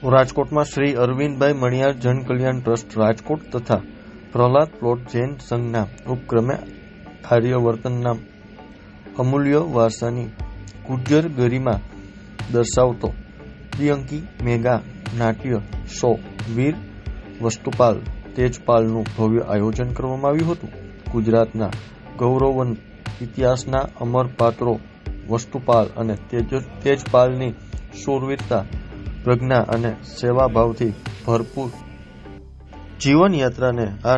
રાજકોટમાં શ્રી અરવિંદભાઈ મણિયાર જનકલ્યાણ ટ્રસ્ટ રાજકોટ તથા પ્રહલાદ પ્લોટ જૈન સંઘના ઉપક્રમે આર્યવર્તનના અમૂલ્ય વારસાની ગુજ્જર ગરિમા દર્શાવતો દ્વિઅંકી મેગા નાટ્ય શો વીર વસ્તુપાલ તેજપાલનું ભવ્ય આયોજન કરવામાં આવ્યું હતું. ગુજરાતના ગૌરવવંત ઇતિહાસના અમર પાત્રો વસ્તુપાલ અને તેજપાલની શૂરવીરતા, પ્રજ્ઞા અને સેવાભાવથી ભરપૂર જીવનયાત્રાને આ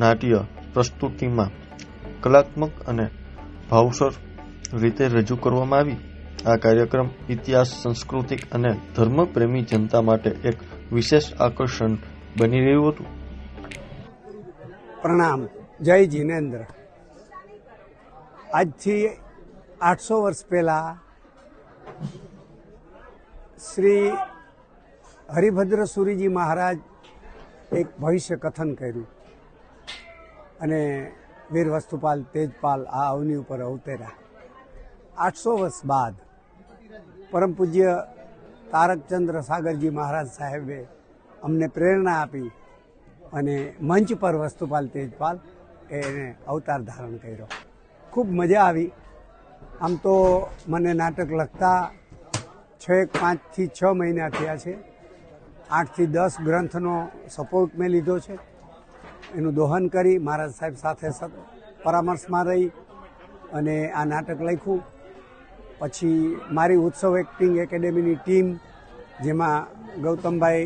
નાટ્ય પ્રસ્તુતિમાં કલાત્મક અને ભાવસર રીતે રજૂ કરવામાં આવી. આ કાર્યક્રમ ઇતિહાસ, સાંસ્કૃતિક અને ધર્મપ્રેમી જનતા માટે એક વિશેષ આકર્ષણ બની રહ્યું હતું. પ્રણામ. જય જીનેન્દ્ર. આજથી 800 વર્ષ પહેલા શ્રી હરિભદ્ર સુરીજી મહારાજ એક ભવિષ્ય કથન કર્યું અને વીર વસ્તુપાલ તેજપાલ આ અવની ઉપર અવતર્યા. 800 વર્ષ બાદ પરમ પૂજ્ય તારકચંદ્ર સાગરજી મહારાજ સાહેબે અમને પ્રેરણા આપી અને મંચ પર વસ્તુપાલ તેજપાલ એને અવતાર ધારણ કર્યો. ખૂબ મજા આવી. આમ તો મને નાટક લખતા 5 થી 6 મહિના થયા છે. 8 થી 10 ગ્રંથનો સપોર્ટ મેં લીધો છે. એનું દોહન કરી મહારાજ સાહેબ સાથે પરામર્શમાં રહી અને આ નાટક લખ્યું. પછી મારી ઉત્સવ એક્ટિંગ એકેડેમીની ટીમ, જેમાં ગૌતમભાઈ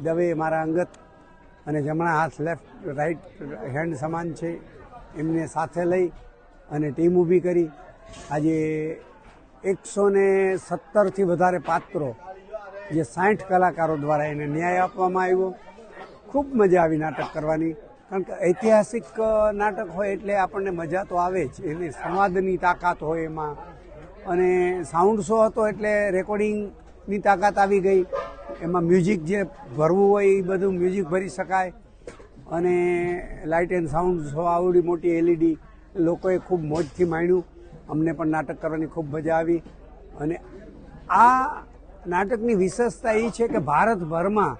દવે મારા અંગત અને જમણા હાથ લેફ્ટ રાઈટ હેન્ડ સમાન છે, એમને સાથે લઈ અને ટીમ ઊભી કરી. આજે 117થી વધારે પાત્રો, જે 60 કલાકારો દ્વારા એને ન્યાય આપવામાં આવ્યો. ખૂબ મજા આવી નાટક કરવાની, કારણ કે ઐતિહાસિક નાટક હોય એટલે આપણને મજા તો આવે જ. એની સંવાદની તાકાત હોય એમાં, અને સાઉન્ડ શો હતો એટલે રેકોર્ડિંગની તાકાત આવી ગઈ. એમાં મ્યુઝિક જે ભરવું હોય એ બધું મ્યુઝિક ભરી શકાય, અને લાઇટ એન્ડ સાઉન્ડ શો આવડી મોટી LED, લોકોએ ખૂબ મોજથી માણ્યું. અમને પણ નાટક કરવાની ખૂબ મજા આવી. અને આ નાટકની વિશેષતા એ છે કે ભારતભરમાં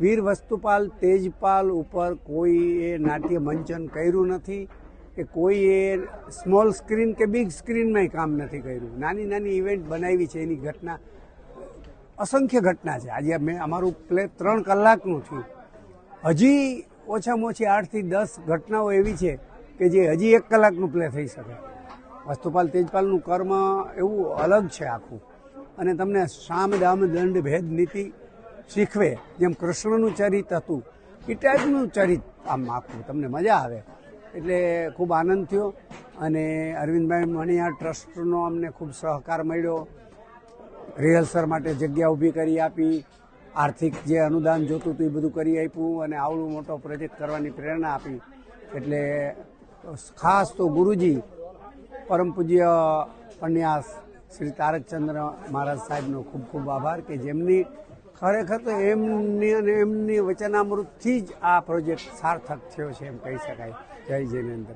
વીર વસ્તુપાલ તેજપાલ ઉપર કોઈએ નાટ્ય મંચન કર્યું નથી, કે કોઈએ સ્મોલ સ્ક્રીન કે બિગ સ્ક્રીનમાં કામ નથી કર્યું. નાની નાની ઇવેન્ટ બનાવી છે. એની ઘટના અસંખ્ય ઘટના છે. આજે અમારું પ્લે 3 કલાકનું થયું. હજી ઓછામાં ઓછી 8 થી 10 ઘટનાઓ એવી છે કે જે હજી 1 કલાકનું પ્લે થઈ શકે. વસ્તુપાલ તેજપાલનું કર્મ એવું અલગ છે આખું, અને તમને સામ દામ દંડ ભેદ નીતિ શીખવે. જેમ કૃષ્ણનું ચરિત હતું એ ટાઈપનું ચરિત આમ આખું તમને મજા આવે. એટલે ખૂબ આનંદ થયો. અને અરવિંદભાઈ મણિયાર ટ્રસ્ટનો અમને ખૂબ સહકાર મળ્યો. રિહર્સલ માટે જગ્યા ઊભી કરી આપી, આર્થિક જે અનુદાન જોતું હતું એ બધું કરી આપ્યું, અને આવડું મોટો પ્રોજેક્ટ કરવાની પ્રેરણા આપી. એટલે ખાસ તો ગુરુજી પરમ પૂજ્ય પન્યાસ શ્રી તારકચંદ્ર મહારાજ સાહેબનો ખૂબ ખૂબ આભાર, કે જેમની ખરેખર તો એમની વચનામૃતથી જ આ પ્રોજેક્ટ સાર્થક થયો છે એમ કહી શકાય. જય જિનેન્દ્ર.